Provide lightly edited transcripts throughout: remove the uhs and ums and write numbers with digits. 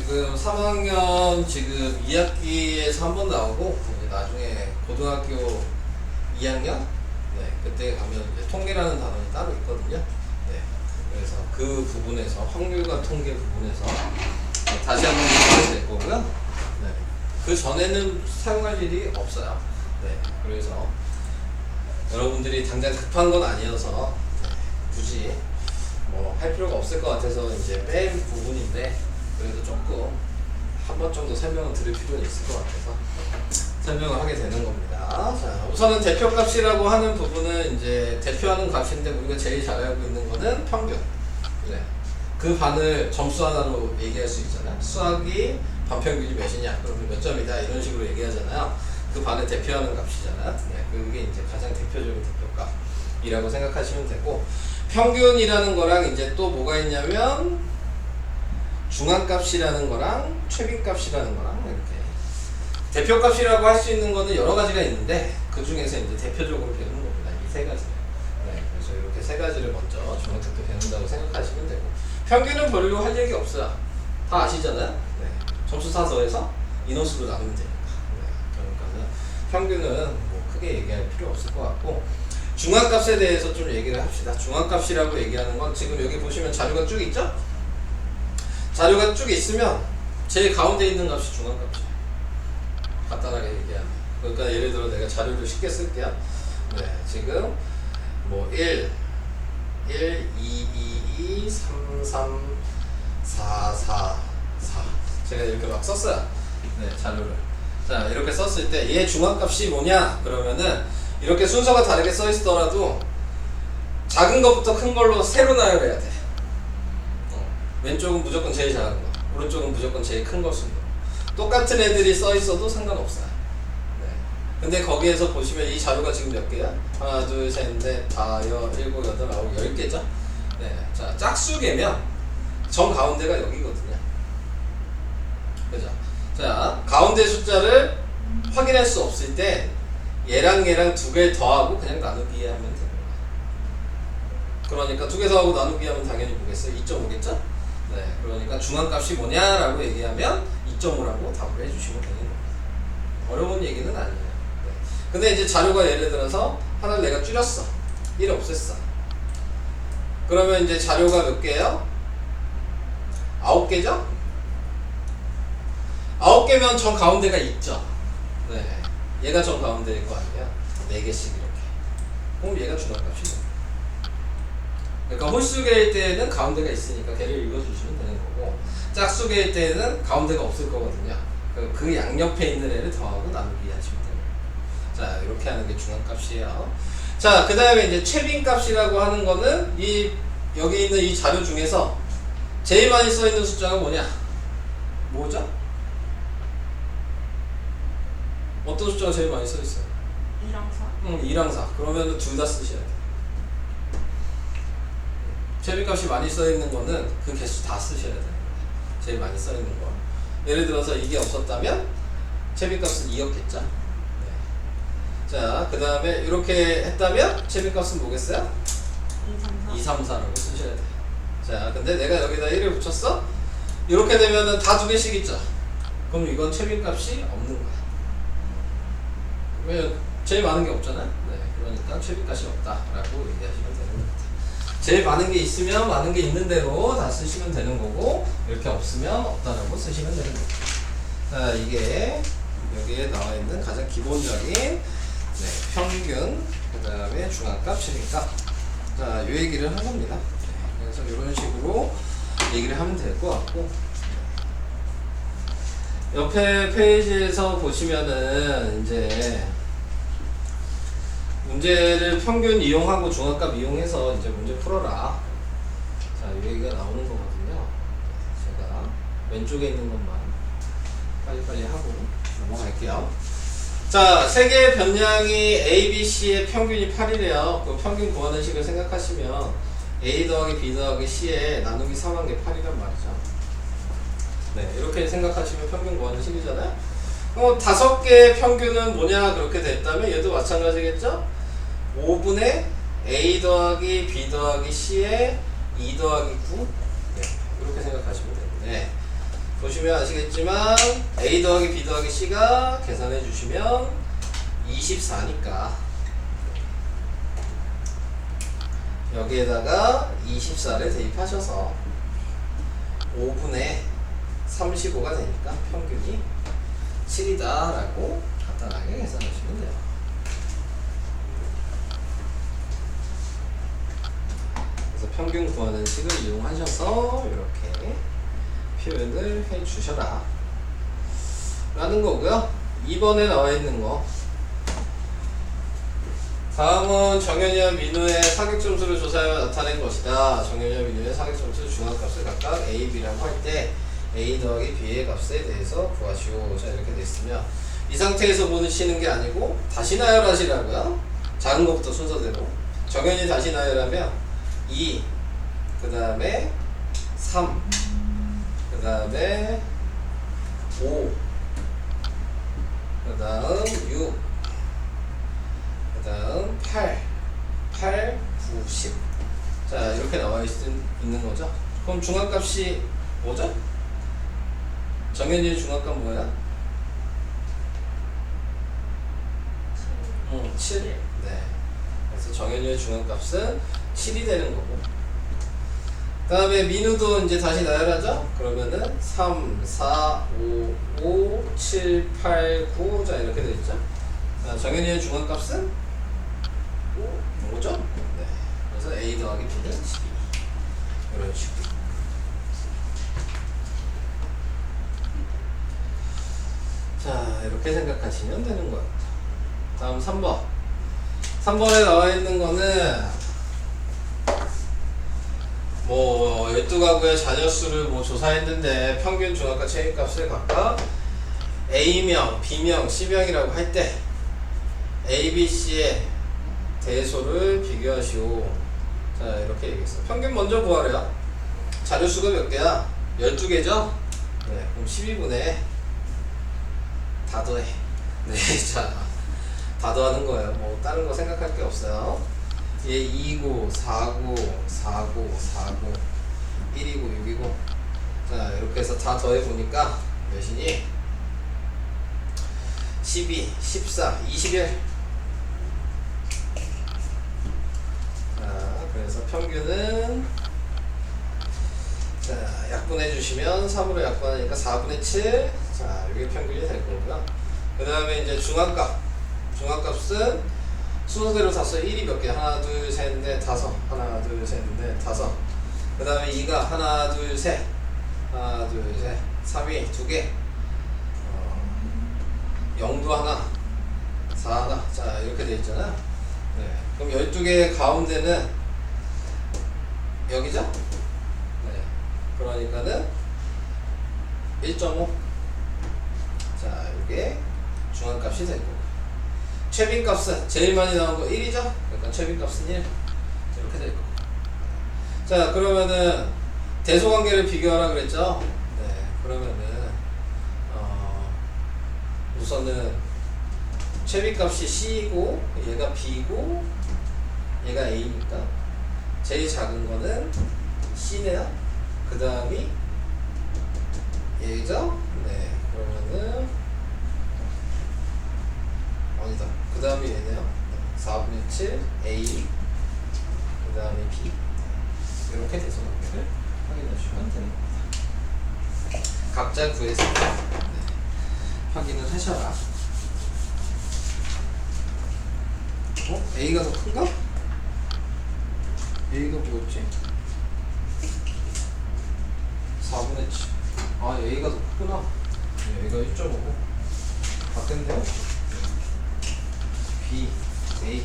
지금 3학년 지금 2학기에서 한 번 나오고 이제 나중에 고등학교 2학년 그때 가면 이제 통계라는 단원이 따로 있거든요. 그래서 그 부분에서 확률과 통계 부분에서 다시 한번 얘기가 될 거고요. 그 전에는 사용할 일이 없어요. 그래서 여러분들이 당장 급한 건 아니어서 굳이 뭐 할 필요가 없을 것 같아서 이제 뺀 부분인데 그래도 조금 한 번 정도 설명을 드릴 필요는 있을 것 같아서 설명을 하게 되는 겁니다. 자, 우선은 대표값이라고 하는 부분은 이제 대표하는 값인데 우리가 제일 잘 알고 있는 거는 평균. 그 반을 점수 하나로 얘기할 수 있잖아요. 수학이 반평균이 몇이냐, 그러면 몇 점이다 이런 식으로 얘기하잖아요. 그 반을 대표하는 값이잖아요. 그게 이제 가장 대표적인 대표값이라고 생각하시면 되고, 평균이라는 거랑 이제 또 뭐가 있냐면 중앙값이라는 거랑 최빈값이라는 거랑 이렇게 대표값이라고 할 수 있는 거는 여러 가지가 있는데 그 중에서 이제 대표적으로 배우는 겁니다. 이 세 가지. 그래서 이렇게 세 가지를 먼저 중학생 때 배운다고 생각하시면 되고, 평균은 별로 할 얘기 없어요. 다 아시잖아요. 점수 사서에서 인원수로 나누면 되니까. 그러니까는 평균은 뭐 크게 얘기할 필요 없을 것 같고, 중앙값에 대해서 좀 얘기를 합시다. 중앙값이라고 얘기하는 건 지금 여기 보시면 자료가 쭉 있죠? 자료가 쭉 있으면 제일 가운데 있는 값이 중앙값이에요. 간단하게 얘기하면. 그러니까 예를 들어 내가 자료를 쉽게 쓸게요. 지금 뭐 1, 2, 2, 2, 3, 3, 4, 4, 4 제가 이렇게 막 썼어요. 자료를. 자, 이렇게 썼을 때 얘 중앙값이 뭐냐? 그러면은 이렇게 순서가 다르게 써 있더라도 작은 것부터 큰 걸로 세로 나열해야 돼. 왼쪽은 무조건 제일 작은 거, 오른쪽은 무조건 제일 큰 거 순으로. 똑같은 애들이 써 있어도 상관없어요. 근데 거기에서 보시면 이 자료가 지금 몇 개야? 하나, 둘, 셋, 넷, 다, 여, 일곱, 여덟, 아홉, 10개죠? 자, 짝수개면 정 가운데가 여기거든요. 그죠? 자, 가운데 숫자를 확인할 수 없을 때 얘랑 얘랑 두 개 더하고 그냥 나누기 하면 되는 거야. 그러니까 두 개 더하고 나누기 하면 당연히 뭐겠어요? 2.5겠죠? 그러니까 중앙값이 뭐냐라고 얘기하면 2.5라고 답을 해주시면 되는 겁니다. 어려운 얘기는 아니에요. 근데 이제 자료가 예를 들어서 하나를 내가 줄였어. 1 없앴어. 그러면 이제 자료가 몇 개예요? 9개죠? 9개면 정 가운데가 있죠? 얘가 정 가운데일 거 아니야? 4개씩 이렇게. 그럼 얘가 중앙값이죠. 그러니까 홀수개일 때는 가운데가 있으니까 걔를 읽어주시면 되는 거고, 짝수개일 때는 가운데가 없을 거거든요. 그 양옆에 있는 애를 더하고 나누기 하시면 됩니다. 자, 이렇게 하는 게 중앙값이에요. 자, 그 다음에 이제 최빈값이라고 하는 거는 여기 있는 이 자료 중에서 제일 많이 써 있는 숫자가 뭐냐? 뭐죠? 어떤 숫자가 제일 많이 써 있어요? 2랑 4. 2랑 4. 그러면 둘 다 쓰셔야 돼. 최빈값이 많이 써 있는 거는 그 개수 다 쓰셔야 돼요. 제일 많이 써 있는 거. 예를 들어서 이게 없었다면 최빈값은 2였겠죠? 자, 그 다음에 이렇게 했다면 최빈값은 뭐겠어요? 2, 3, 4라고 쓰셔야 돼요. 자, 근데 내가 여기다 1을 붙였어? 이렇게 되면은 다 두 개씩 있죠? 그럼 이건 최빈값이 없는 거야. 왜? 제일 많은 게 없잖아요? 그러니까 최빈값이 없다라고 얘기하시면 되는 겁니다. 제일 많은 게 있으면 많은 게 있는 대로 다 쓰시면 되는 거고, 이렇게 없으면 없다라고 쓰시면 되는 겁니다. 자, 이게 여기에 나와 있는 가장 기본적인 평균, 그 다음에 중앙값, 최빈값. 자, 이 얘기를 한 겁니다. 그래서 이런 식으로 얘기를 하면 될 것 같고, 옆에 페이지에서 보시면은 이제 문제를 평균 이용하고 중앙값 이용해서 이제 문제 풀어라. 자, 이 얘기가 나오는 거거든요. 제가 왼쪽에 있는 것만 빨리빨리 하고 넘어갈게요. 자, 세 개의 변량이 A, B, C의 평균이 8이래요. 그 평균 구하는 식을 생각하시면 A 더하기 B 더하기 C에 나누기 3한 게 8이란 말이죠. 이렇게 생각하시면 평균 구하는 식이잖아요. 그럼 5개의 평균은 뭐냐 그렇게 됐다면 얘도 마찬가지겠죠? 5분의 A 더하기 B 더하기 C에 2 더하기 9 이렇게 생각하시면 되는데, 보시면 보시면 아시겠지만 A 더하기 B 더하기 C가 계산해 주시면 24니까 여기에다가 24를 대입하셔서 5분의 35가 되니까 평균이 7이다 라고 간단하게 계산하시면 돼요. 그래서 평균 구하는 식을 이용하셔서 이렇게 표현을 해 주셔라 라는 거고요. 2번에 나와 있는 거, 다음은 정현이와 민우의 사격 점수를 조사하여 나타낸 것이다. 정현이와 민우의 사격 점수 중앙값을 각각 A, B라고 할 때 A 더하기 B의 값에 대해서 구하시오. 자, 이렇게 됐으면 이 상태에서 보시는 게 아니고 다시 나열하시라고요. 작은 것부터 순서대로. 정현이 다시 나열하면 2, 그 다음에 3, 그 다음에 5, 그 다음 6, 그 다음 8, 9, 10. 자, 이렇게 나와 있는 거죠. 그럼 중앙값이 뭐죠? 정현이의 중앙값 뭐야? 7. 네. 그래서 정현이의 중앙값은 7이 되는 거고. 그 다음에 민우도 이제 다시 나열하죠? 그러면은 3, 4, 5, 7, 8, 9. 자, 이렇게 되어있죠? 자, 정현이의 중앙값은 5죠? 네. 그래서 A 더하기 B는 12. 이런 식으로. 자, 이렇게 생각하시면 되는 거예요. 다음 3번. 3번에 나와 있는 거는 뭐 12가구의 자녀수를 뭐 조사했는데 평균 중앙값 체인값을 각각 A명, B명, C명이라고 할 때 A, B, C의 대소를 비교하시오. 자, 이렇게 얘기했어. 평균 먼저 구하래요. 자녀수가 몇 개야? 12개죠? 네, 그럼 12분의 다 더해. 네, 자, 다 더하는 거예요. 뭐 다른 거 생각할 게 없어요. 얘 2고 4고 4고 4고 1이고 6이고. 자, 이렇게 해서 다 더해 보니까 몇이니? 12, 14, 21. 자, 그래서 평균은, 자, 약분해 주시면 3으로 약분하니까 4분의 7. 자, 이게 평균이 될 거고요. 그 다음에 이제 중앙값은 순서대로 다 써요. 1이 몇 개? 하나, 둘, 셋, 넷, 다섯. 하나, 둘, 셋, 넷, 다섯. 그 다음에 2가 하나, 둘, 셋. 하나, 둘, 셋. 3이 2개. 0도 하나. 4 하나. 자, 이렇게 돼 있잖아요. 네. 그럼 12개 가운데는 여기죠? 네. 그러니까는 1.5. 자, 이게 중앙값이 되고, 최빈값은 제일 많이 나온 거 1이죠? 그러니까 최빈값은 1. 이렇게 될 거고. 자, 그러면은 대소관계를 비교하라 그랬죠? 네. 그러면은 우선은 최빈값이 C이고 얘가 B고 얘가 A니까 제일 작은 거는 C네요. 그 다음이 얘죠? 네. 그러면은 아니다. 그 다음이 얘네요. 4분의 7 A, 그 다음에 B. 이렇게 대소관계를 확인해주시면 되는 겁니다. 각자 구해서 확인을 하셔라. A가 더 큰가? A가 뭐였지? 4분의 7. 아, A가 더 크구나. A가 1.5고 바뀌었네요. B, A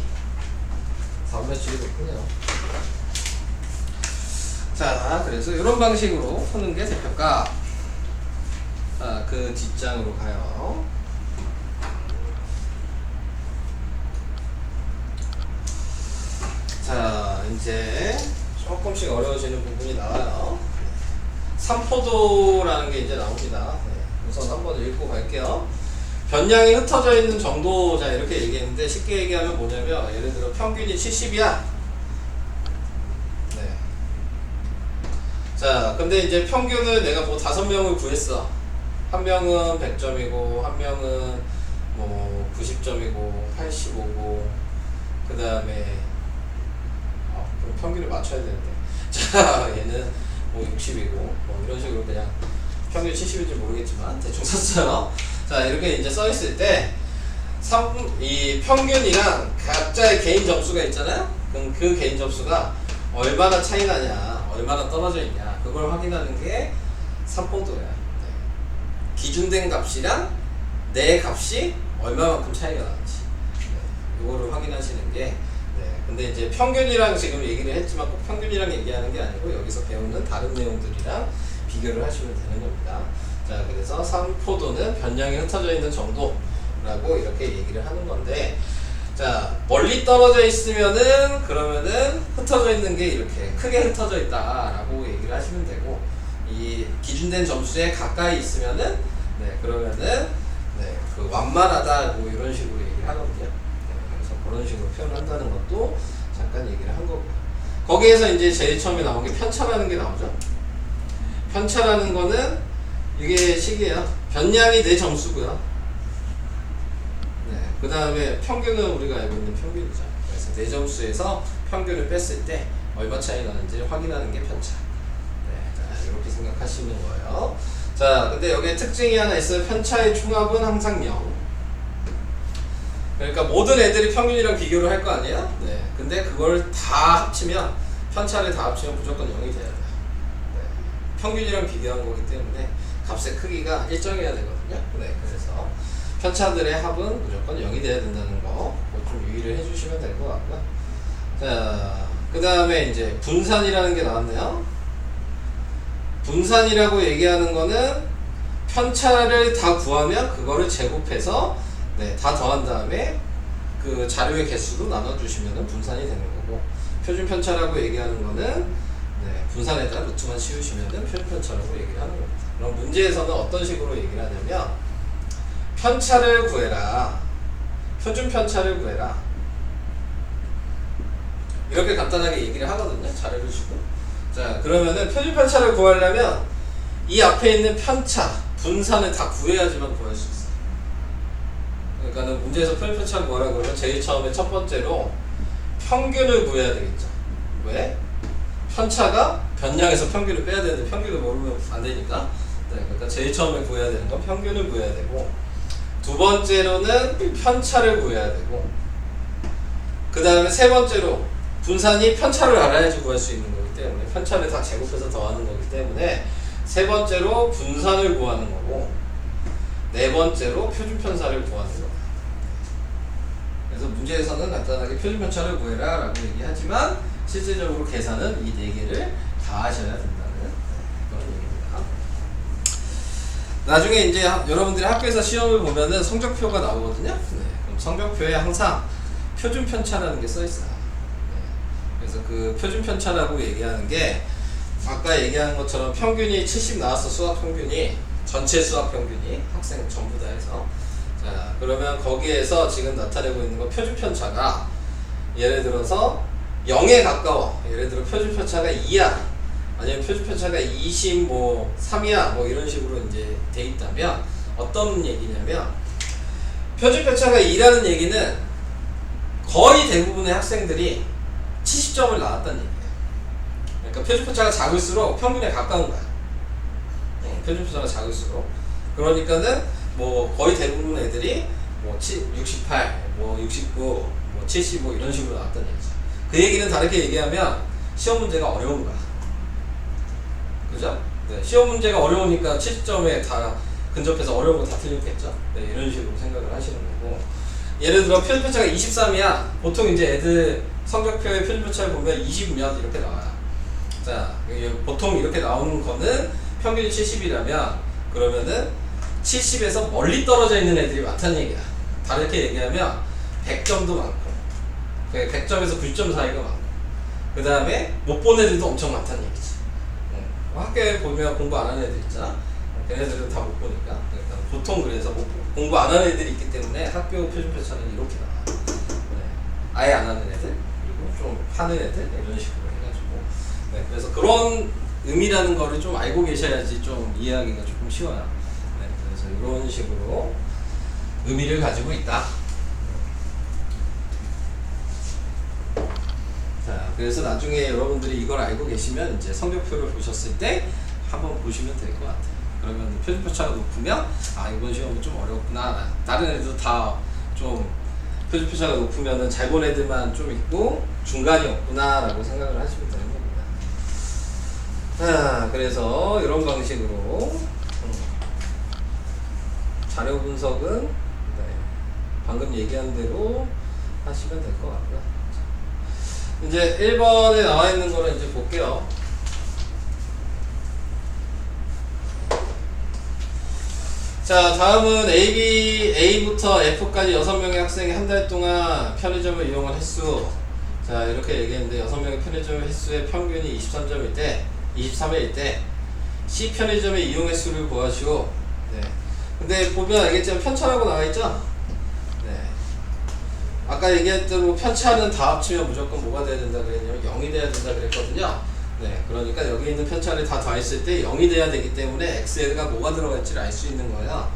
4분의 7이 더 크네요. 자, 그래서 이런 방식으로 푸는 게 대표값. 자, 그 뒷장으로 가요. 자, 이제 조금씩 어려워지는 부분이 나와요. 삼포도라는 게 이제 나옵니다. 네, 우선 한번 읽고 갈게요. 변량이 흩어져 있는 정도. 자, 이렇게 얘기했는데 쉽게 얘기하면 뭐냐면, 예를 들어 평균이 70이야. 네. 자, 근데 이제 평균을 내가 뭐 5명을 구했어. 한 명은 100점이고 한 명은 뭐 90점이고 85고 그 다음에 그럼 평균을 맞춰야 되는데 자 얘는 뭐 60이고 뭐 이런 식으로 그냥 평균 70인지 모르겠지만 대충 썼어요. 자 이렇게 이제 써있을 때 이 평균이랑 각자의 개인 점수가 있잖아요. 그럼 그 개인 점수가 얼마나 차이 나냐, 얼마나 떨어져 있냐, 그걸 확인하는 게 3포도야. 네. 기준된 값이랑 내 값이 얼마만큼 차이가 나는지, 네. 이거를 확인하시는 게. 네. 근데 이제 평균이랑 지금 얘기를 했지만 꼭 평균이랑 얘기하는 게 아니고 여기서 배우는 다른 내용들이랑 비교를 하시면 되는 겁니다. 자, 그래서 3포도는 변량이 흩어져 있는 정도. 라고 이렇게 얘기를 하는 건데, 자 멀리 떨어져 있으면은 그러면은 흩어져 있는 게 이렇게 크게 흩어져 있다라고 얘기를 하시면 되고, 이 기준된 점수에 가까이 있으면은 네 그러면은 네 그 완만하다 뭐 이런 식으로 얘기를 하거든요. 네, 그래서 그런 식으로 표현한다는 것도 잠깐 얘기를 한 거고요. 거기에서 이제 제일 처음에 나온 게 편차라는 게 나오죠. 편차라는 거는 이게 식이에요. 변량이 내 점수고요. 그 다음에 평균은 우리가 알고 있는 평균이죠. 그래서 내 점수에서 평균을 뺐을 때 얼마 차이 나는지 확인하는 게 편차. 네, 자, 이렇게 생각하시는 거예요. 자, 근데 여기에 특징이 하나 있어요. 편차의 총합은 항상 0. 그러니까 모든 애들이 평균이랑 비교를 할 거 아니에요? 네, 근데 그걸 다 합치면, 편차를 다 합치면 무조건 0이 돼야 돼요. 네, 평균이랑 비교한 거기 때문에 값의 크기가 일정해야 되거든요. 네, 그래서 편차들의 합은 무조건 0이 돼야 된다는 거, 좀 유의를 해주시면 될 것 같고요. 자, 그 다음에 이제 분산이라는 게 나왔네요. 분산이라고 얘기하는 거는 편차를 다 구하면 그거를 제곱해서 네, 다 더한 다음에 그 자료의 개수도 나눠주시면 분산이 되는 거고, 표준 편차라고 얘기하는 거는 네, 분산에다 루트만 씌우시면 표준 편차라고 얘기를 하는 겁니다. 그럼 문제에서는 어떤 식으로 얘기를 하냐면, 편차를 구해라, 표준 편차를 구해라, 이렇게 간단하게 얘기를 하거든요. 자료를 주고. 자, 그러면은 표준 편차를 구하려면 이 앞에 있는 편차, 분산을 다 구해야지만 구할 수 있어요. 그러니까는 문제에서 표준 편차를 구하라 그러면 제일 처음에 첫 번째로 평균을 구해야 되겠죠. 왜? 편차가 변량에서 평균을 빼야 되는데 평균을 모르면 안 되니까. 네, 그러니까 제일 처음에 구해야 되는 건 평균을 구해야 되고, 두 번째로는 편차를 구해야 되고, 그 다음에 세 번째로 분산이 편차를 알아야지 구할 수 있는 거기 때문에, 편차를 다 제곱해서 더하는 거기 때문에 세 번째로 분산을 구하는 거고, 네 번째로 표준 편차를 구하는 거예요. 그래서 문제에서는 간단하게 표준 편차를 구해라 라고 얘기하지만 실질적으로 계산은 이 네 개를 다 하셔야 된다는 그런 얘기입니다. 나중에 이제 여러분들이 학교에서 시험을 보면은 성적표가 나오거든요. 네, 그럼 성적표에 항상 표준 편차라는 게 써 있어요. 네, 그래서 그 표준 편차라고 얘기하는 게 아까 얘기한 것처럼 평균이 70 나왔어. 수학 평균이, 전체 수학 평균이 학생 전부 다 해서. 자, 그러면 거기에서 지금 나타내고 있는 건 표준 편차가 예를 들어서 0에 가까워. 예를 들어 표준 편차가 2야. 아니면 표준 편차가 20, 뭐 3이야, 뭐 이런 식으로 이제 돼 있다면 어떤 얘기냐면, 표준 편차가 2라는 얘기는 거의 대부분의 학생들이 70점을 나왔다는 얘기예요. 그러니까 표준 편차가 작을수록 평균에 가까운 거야. 표준 편차가 작을수록. 그러니까는 뭐 거의 대부분 애들이 뭐 68, 뭐 69, 뭐 70, 뭐 이런 식으로 나왔다는 얘기죠. 그 얘기는 다르게 얘기하면 시험 문제가 어려운 거야. 그죠? 네, 시험 문제가 어려우니까 70점에 다 근접해서 어려운 거 다 틀렸겠죠? 네, 이런 식으로 생각을 하시는 거고, 예를 들어 표준 편차가 23이야. 보통 이제 애들 성적표의 표준 편차를 보면 20몇 이렇게 나와요. 자, 보통 이렇게 나오는 거는 평균이 70이라면 그러면은 70에서 멀리 떨어져 있는 애들이 많다는 얘기야. 다르게 얘기하면 100점도 많고 100점에서 90점 사이가 많고, 그 다음에 못 본 애들도 엄청 많다는 얘기지. 학교에 보면 공부 안 하는 애들 있잖아. 걔네들은 다 못 보니까. 그러니까 보통 그래서 공부 안 하는 애들이 있기 때문에 학교 표준 편차는 이렇게 나와. 네. 아예 안 하는 애들, 그리고 좀 하는 애들, 이런 식으로 해가지고. 네. 그래서 그런 의미라는 거를 좀 알고 계셔야지 좀 이해하기가 조금 쉬워요. 네. 그래서 이런 식으로 의미를 가지고 있다. 자, 그래서 나중에 여러분들이 이걸 알고 계시면 이제 성적표를 보셨을 때 한번 보시면 될 것 같아요. 그러면 표준표차가 높으면 아, 이번 시험은 좀 어렵구나. 다른 애도 다 좀 표준표차가 높으면은 잘 본 애들만 좀 있고 중간이 없구나 라고 생각을 하시면 되는 겁니다. 자, 그래서 이런 방식으로 자료 분석은 네, 방금 얘기한 대로 하시면 될 것 같고요. 이제 1번에 나와 있는 거를 이제 볼게요. 자, 다음은 A부터 F까지 6명의 학생이 한 달 동안 편의점을 이용한 횟수. 자, 이렇게 얘기했는데 6명의 편의점 횟수의 평균이 23점일 때, 23회일 때 C 편의점의 이용 횟수를 구하시오. 네. 근데 보면 알겠지만 편차라고 나와 있죠? 네. 아까 얘기했던 편차는 다 합치면 무조건 뭐가 돼야 된다 그랬냐면 0이 돼야 된다 그랬거든요. 네, 그러니까 여기 있는 편차를 다 더했을 때 0이 돼야 되기 때문에 x가 뭐가 들어갈지를 알 수 있는 거예요.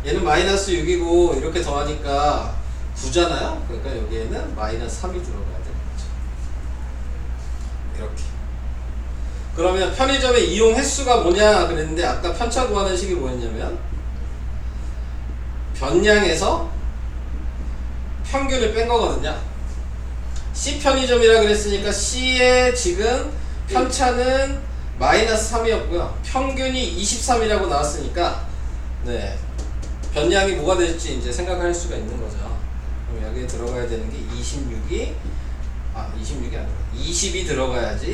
얘는 마이너스 6이고 이렇게 더하니까 9잖아요. 그러니까 여기에는 마이너스 3이 들어가야 되는 거죠. 이렇게. 그러면 편의점의 이용 횟수가 뭐냐 그랬는데 아까 편차 구하는 식이 뭐였냐면 변량에서 평균을 뺀 거거든요. C 편의점이라 그랬으니까 C의 지금 편차는 마이너스 3이었고요. 평균이 23이라고 나왔으니까 네, 변량이 뭐가 될지 이제 생각할 수가 있는 거죠. 그럼 여기에 들어가야 되는 게 26이 아니라 20이 들어가야지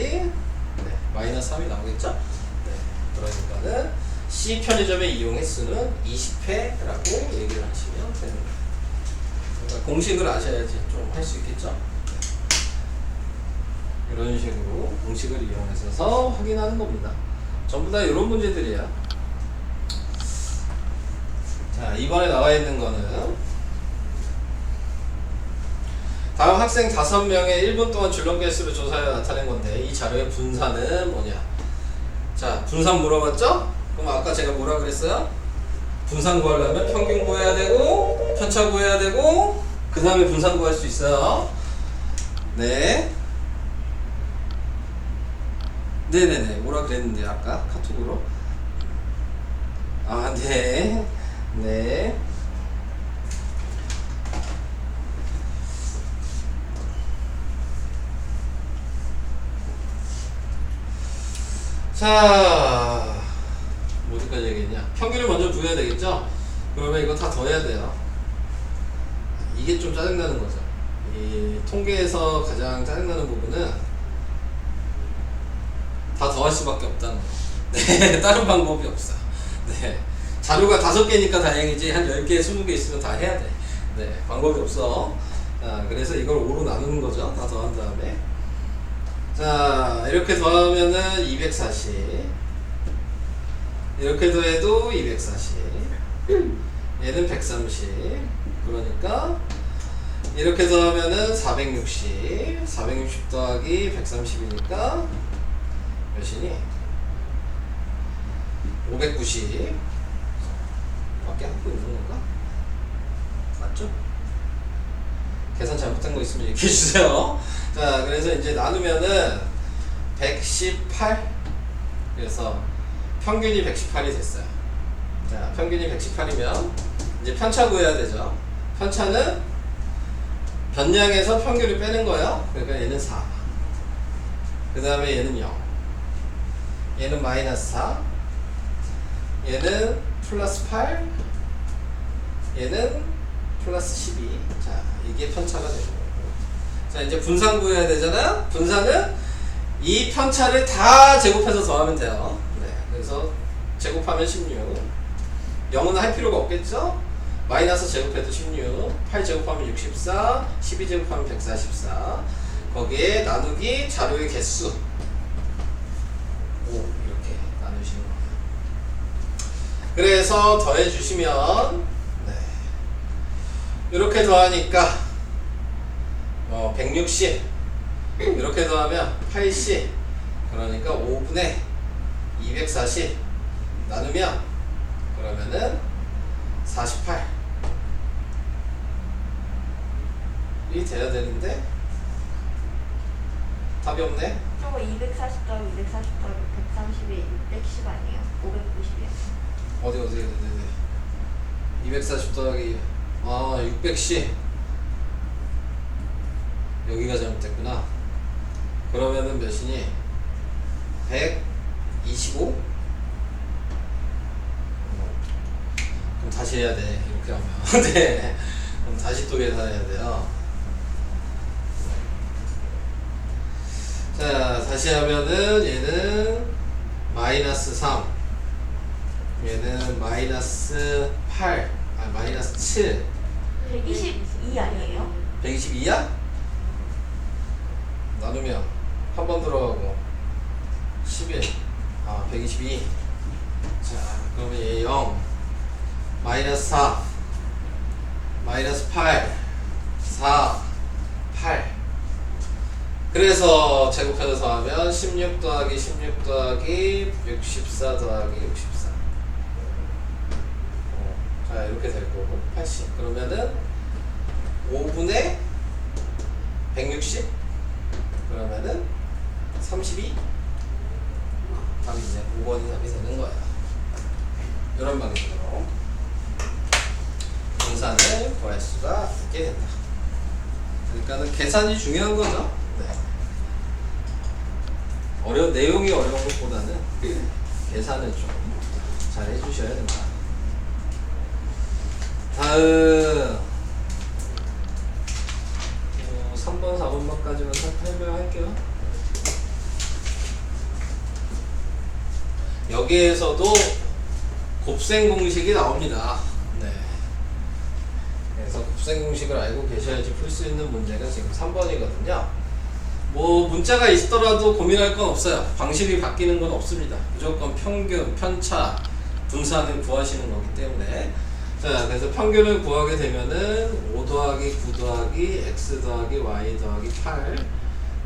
네, 마이너스 3이 나오겠죠? 네, 그러니까는 C 편의점의 이용 횟수는 20회라고 얘기를 하시면 되는 거예요. 그러니까 공식을 아셔야지 좀 할 수 있겠죠? 이런 식으로 공식을 이용해서 확인하는 겁니다. 전부 다 이런 문제들이야. 자, 이번에 나와 있는 거는 다음 학생 5명의 1분 동안 줄넘기 횟수를 조사해 나타낸 건데 이 자료의 분산은 뭐냐? 자, 분산 물어봤죠? 그럼 아까 제가 뭐라 그랬어요? 분산 구하려면 평균 구해야 되고 편차 구해야 되고 그 다음에 분산 구할 수 있어요. 네. 네네네, 뭐라 그랬는데 아까 카톡으로? 아, 네. 네. 자, 어디까지 얘기했냐? 평균을 먼저 구해야 되겠죠? 그러면 이거 다 더해야 돼요. 이게 좀 짜증나는 거죠. 이 통계에서 가장 짜증나는 부분은 다 더할 수밖에 없다는 거. 네, 다른 방법이 없어. 네, 자료가 5개니까 다행이지 한 10개, 20개 있으면 다 해야 돼. 네, 방법이 없어. 자, 그래서 이걸 5로 나누는 거죠. 다 더한 다음에. 자, 이렇게 더하면은 240. 이렇게 더해도 240. 얘는 130. 그러니까 이렇게 더하면은 460. 460 더하기 130이니까 몇이니? 590 밖에 하고 있는 건가? 맞죠? 계산 잘못한 거 있으면 얘기해 주세요. 자, 그래서 이제 나누면은 118. 그래서 평균이 118이 됐어요. 자, 평균이 118이면 이제 편차 구해야 되죠. 편차는 변량에서 평균을 빼는 거예요. 그러니까 얘는 4. 그 다음에 얘는 0. 얘는 마이너스 4, 얘는 플러스 8, 얘는 플러스 12. 자, 이게 편차가 되는 거예요. 자, 이제 분산 구해야 되잖아요. 분산은 이 편차를 다 제곱해서 더하면 돼요. 네, 그래서 제곱하면 16. 0은 할 필요가 없겠죠? 마이너스 제곱해도 16, 8 제곱하면 64, 12 제곱하면 144. 거기에 나누기 자료의 개수. 이렇게 나누시는 거예요. 그래서 더해 주시면 네, 이렇게 더하니까 160 이렇게 더하면 80 그러니까 5분의 240 나누면 그러면은 48 이 돼야 되는데 답이 없네. 저거 240 더하기 240 더하기 130이 610 아니에요? 590이요. 어디 240 더하기 610 여기가 잘못됐구나. 그러면은 몇이니? 125? 그럼 다시 해야 돼. 이렇게 하면 네. 그럼 다시 또 계산해야 돼요. 자, 다시 하면은 얘는 마이너스 3, 얘는 마이너스 8, 마이너스 7. 122 아니에요? 122야? 나누면 한 번 들어가고 11, 122. 자, 그러면 얘 0, 마이너스 4, 마이너스 8, 4, 8. 그래서 제곱해서 더하면 16 더하기 16 더하기 64 더하기 64. 자, 이렇게 될 거고 80. 그러면은 5분의 160? 그러면은 32? 답이 이제 5번이 답이 되는 거야. 이런 방식으로 분산을 구할 수가 있게 된다. 그러니까는 계산이 중요한 거죠. 네. 내용이 어려운 것보다는 계산을 좀 잘 해주셔야 된다. 다음 3번, 4번까지만 설명할게요. 여기에서도 곱셈 공식이 나옵니다. 네. 그래서 곱셈 공식을 알고 계셔야지 풀 수 있는 문제가 지금 3번이거든요. 뭐 문자가 있더라도 고민할 건 없어요. 방식이 바뀌는 건 없습니다. 무조건 평균, 편차, 분산을 구하시는 거기 때문에. 자, 그래서 평균을 구하게 되면은 5 더하기 9 더하기 x 더하기 y 더하기 8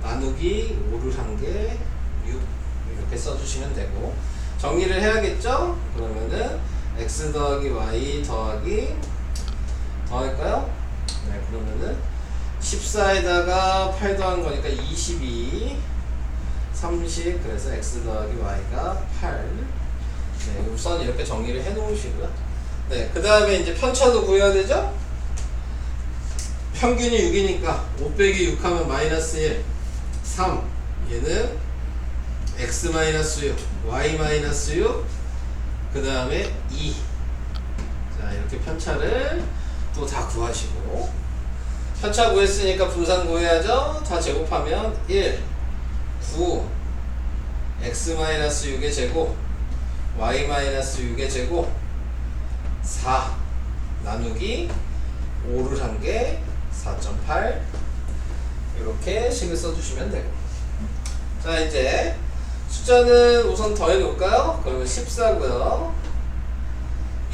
나누기 5를 한 게 6 이렇게 써주시면 되고, 정리를 해야겠죠? 그러면은 x 더하기 y 더하기 더할까요? 네, 그러면은 14에다가 8 더한 거니까 22, 30, 그래서 x 더하기 y가 8. 네, 우선 이렇게 정리를 해 놓으시고요. 네, 그 다음에 이제 편차도 구해야 되죠? 평균이 6이니까 5 빼기 6 하면 마이너스 1, 3. 얘는 x 마이너스 6, y 마이너스 6, 그 다음에 2. 자, 이렇게 편차를 또 다 구하시고, 편차 구했으니까 분산 구해야죠? 다 제곱하면 1, 9, x 마이너스 6의 제곱, y 마이너스 6의 제곱, 4 나누기 5를 한 게 4.8. 이렇게 식을 써주시면 되고, 자, 이제 숫자는 우선 더해 놓을까요? 그러면 14고요.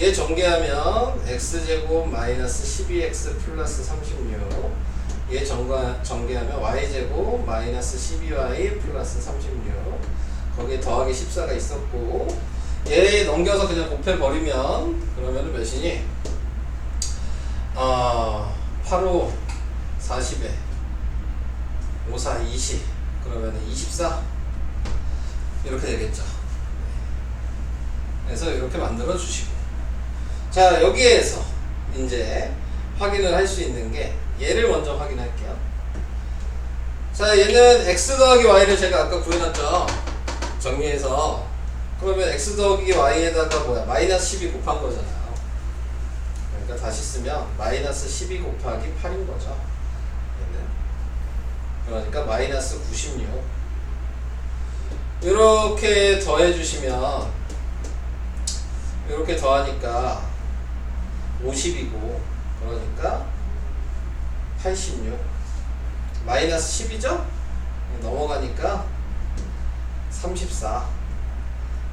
얘 전개하면 x제곱 마이너스 12x 플러스 36. 얘 전개하면 y제곱 마이너스 12y 플러스 36. 거기에 더하기 14가 있었고, 얘 넘겨서 그냥 곱해버리면 그러면은 몇이니? 8호 40에 54 20 그러면은 24 이렇게 되겠죠. 그래서 이렇게 만들어 주시고, 자, 여기에서 이제 확인을 할 수 있는 게 얘를 먼저 확인할게요. 자, 얘는 x 더하기 y를 제가 아까 구해놨죠. 정리해서. 그러면 x 더하기 y에다가 뭐야? 마이너스 12 곱한 거잖아요. 그러니까 다시 쓰면 마이너스 12 곱하기 8인 거죠. 얘는. 그러니까 마이너스 96. 이렇게 더해 주시면, 이렇게 더하니까 50이고, 그러니까 86. 마이너스 10이죠? 넘어가니까 34.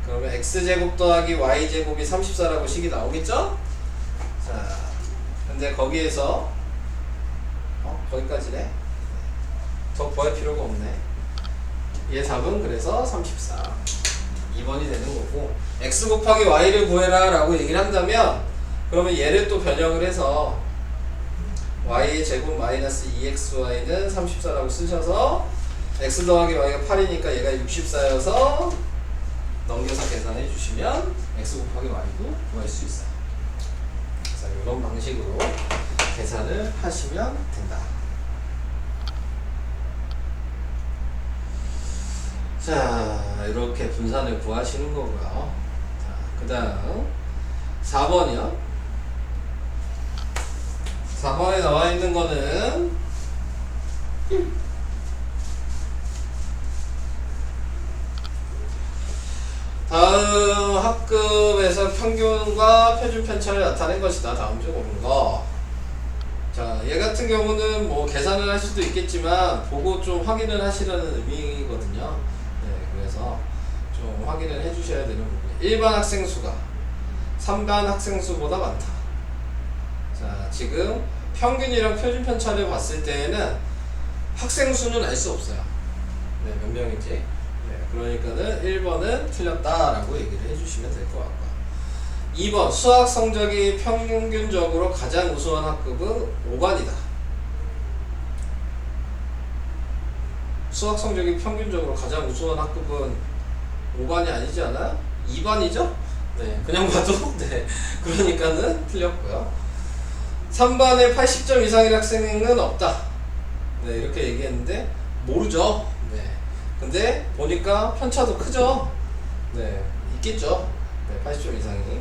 그러면 x제곱 더하기 y제곱이 34라고 식이 나오겠죠? 자, 근데 거기에서 거기까지네. 더 구할 필요가 없네. 얘 답은 그래서 34. 2번이 되는 거고, x 곱하기 y를 구해라 라고 얘기를 한다면 그러면 얘를 또 변형을 해서 y의 제곱 마이너스 2xy는 34라고 쓰셔서 x 더하기 y가 8이니까 얘가 64여서 넘겨서 계산해 주시면 x 곱하기 y도 구할 수 있어요. 자, 이런 방식으로 계산을 하시면 된다. 자, 이렇게 분산을 구하시는 거고요. 자, 그 다음 4번이요. 4번에 나와 있는 거는 다음 학급에서 평균과 표준 편차를 나타낸 것이다. 다음 중 옳은 거. 자, 얘 같은 경우는 뭐 계산을 할 수도 있겠지만 보고 좀 확인을 하시라는 의미거든요. 네, 그래서 좀 확인을 해 주셔야 되는 부분이에요. 일반 학생 수가 3반 학생 수보다 많다. 자, 지금 평균이랑 표준 편차를 봤을 때에는 학생 수는 알 수 없어요. 네, 몇 명인지. 네, 그러니까는 1번은 틀렸다라고 얘기를 해주시면 될 것 같고요. 2번 수학 성적이 평균적으로 가장 우수한 학급은 5반이다. 수학 성적이 평균적으로 가장 우수한 학급은 5반이 아니지 않아요? 2반이죠? 네, 그냥 봐도 네, 그러니까는 틀렸고요. 3반에 80점 이상의 학생은 없다. 네, 이렇게 얘기했는데 모르죠. 네, 근데 보니까 편차도 크죠. 네, 있겠죠. 네, 80점 이상이.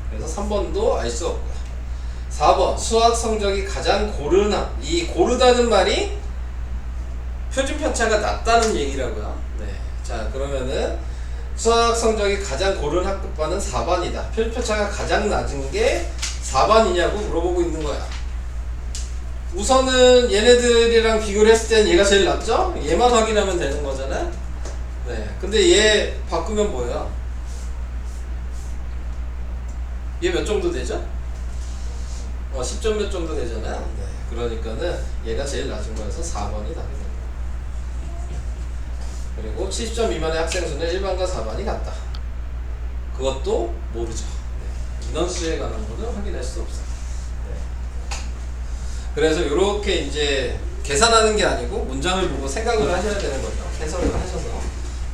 그래서 3번도 알 수 없고요. 4번 수학 성적이 가장 고른 학. 이 고르다는 말이 표준 편차가 낮다는 얘기라고요. 네, 자, 그러면은 수학 성적이 가장 고른 학급반은 4반이다. 표준 편차가 가장 낮은 게 4반이냐고 물어보고 있는 거야. 우선은 얘네들이랑 비교를 했을 때는 얘가 제일 낫죠? 얘만 확인하면 되는 거잖아. 네, 근데 얘 바꾸면 뭐예요? 얘 몇 정도 되죠? 10점 몇 정도 되잖아요. 네, 그러니까는 얘가 제일 낮은 거여서 4번이 답이 됩니다. 그리고 70점 미만의 학생 수는 1반과 4반이 같다. 그것도 모르죠. 네, 인원수에 관한 거는 확인할 수 없어요. 네. 그래서 이렇게 이제 계산하는 게 아니고 문장을 보고 생각을 하셔야 되는 거죠. 해석을 하셔서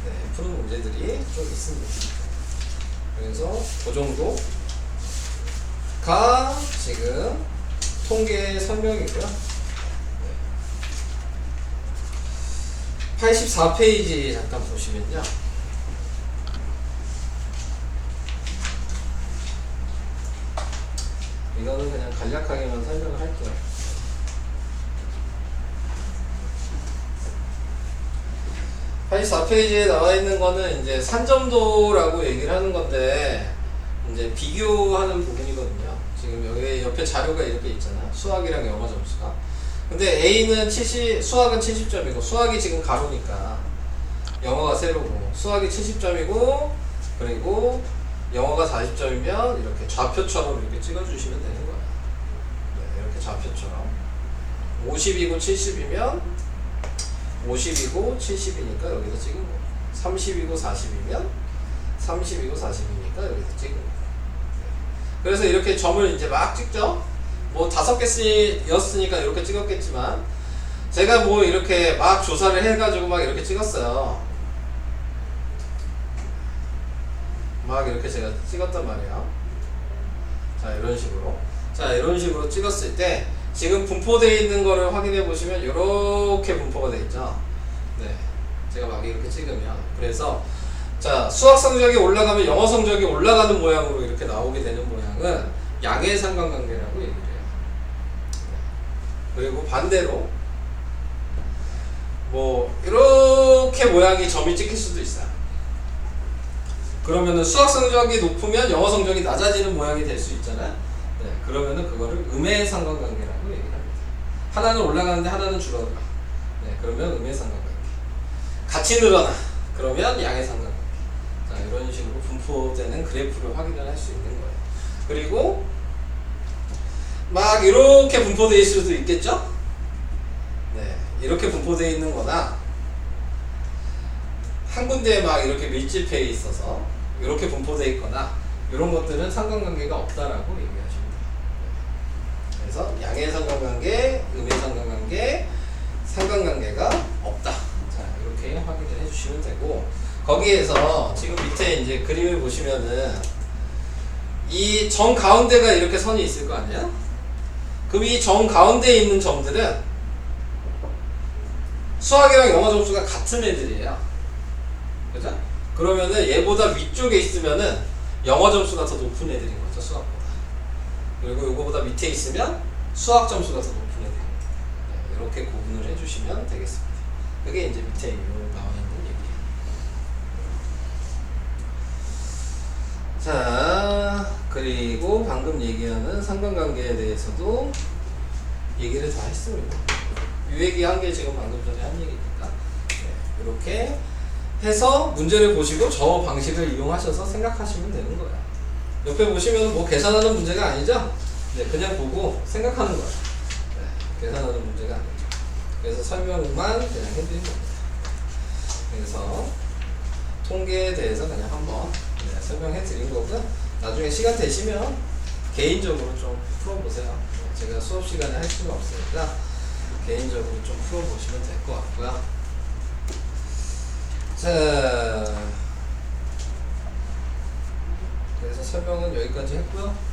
네, 푸는 문제들이 좀 있습니다. 그래서 그 정도가 지금 통계 설명이고요. 84페이지 잠깐 보시면요. 이거는 그냥 간략하게만 설명을 할게요. 84페이지에 나와 있는 거는 이제 산점도라고 얘기를 하는 건데, 이제 비교하는 부분이거든요. 지금 여기 옆에 자료가 이렇게 있잖아요. 수학이랑 영어 점수가. 근데 A는 수학은 70점이고, 수학이 지금 가로니까 영어가 세로고, 수학이 70점이고, 그리고 영어가 40점이면 이렇게 좌표처럼 이렇게 찍어주시면 되는 거예요. 네, 이렇게 좌표처럼. 50이고 70이면 50이고 70이니까 여기서 찍은 거예요. 30이고 40이면 30이고 40이니까 여기서 찍은 거예요. 그래서 이렇게 점을 이제 막 찍죠. 뭐 5개였으니까 이렇게 찍었겠지만, 제가 뭐 이렇게 막 조사를 해가지고 막 이렇게 찍었어요. 막 이렇게 제가 찍었단 말이에요. 자, 이런 식으로. 자, 이런 식으로 찍었을 때 지금 분포되어 있는 거를 확인해 보시면 이렇게 분포가 되어 있죠. 네, 제가 막 이렇게 찍으면, 그래서 자, 수학 성적이 올라가면 영어 성적이 올라가는 모양으로 이렇게 나오게 되는 모양은 양의 상관관계라고 얘기를 해요. 그리고 반대로 뭐 이렇게 모양이 점이 찍힐 수도 있어요. 그러면은 수학 성적이 높으면 영어 성적이 낮아지는 모양이 될 수 있잖아요. 네, 그러면은 그거를 음의 상관관계라고 얘기를 합니다. 하나는 올라가는데 하나는 줄어들어. 네, 그러면 음의 상관관계. 같이 늘어나. 그러면 양의 상관관계. 자, 이런 식으로 분포되는 그래프를 확인을 할 수 있는 거예요. 그리고 막 이렇게 분포되어 있을 수도 있겠죠? 네, 이렇게 분포되어 있는 거나 한 군데에 막 이렇게 밀집해 있어서 이렇게 분포되어 있거나, 이런 것들은 상관관계가 없다라고 얘기하십니다. 그래서 양의 상관관계, 음의 상관관계, 상관관계가 없다. 자, 이렇게 확인을 해주시면 되고, 거기에서 지금 밑에 이제 그림을 보시면은 이 정 가운데가 이렇게 선이 있을 거 아니야? 그럼 이 정 가운데에 있는 점들은 수학이랑 영어 점수가 같은 애들이에요. 그죠? 그러면은 얘보다 위쪽에 있으면은 영어 점수가 더 높은 애들인 거죠, 수학보다. 그리고 요거보다 밑에 있으면 수학 점수가 더 높은 애들입니다. 네, 이렇게 구분을 해주시면 되겠습니다. 그게 이제 밑에 나와 있는 얘기예요. 자, 그리고 방금 얘기하는 상관관계에 대해서도 얘기를 다 했습니다. 이 얘기한 게 지금 방금 전에 한 얘기니까. 네, 이렇게 해서 문제를 보시고 저 방식을 이용하셔서 생각하시면 되는 거예요. 옆에 보시면 뭐 계산하는 문제가 아니죠? 네, 그냥 보고 생각하는 거예요. 네, 계산하는 문제가 아니죠. 그래서 설명만 그냥 해드린 겁니다. 그래서 통계에 대해서 그냥 한번 설명해 드린 거고요. 나중에 시간 되시면 개인적으로 좀 풀어보세요. 제가 수업 시간에 할 수가 없으니까 개인적으로 좀 풀어보시면 될 것 같고요. 자, 그래서 설명은 여기까지 했고요.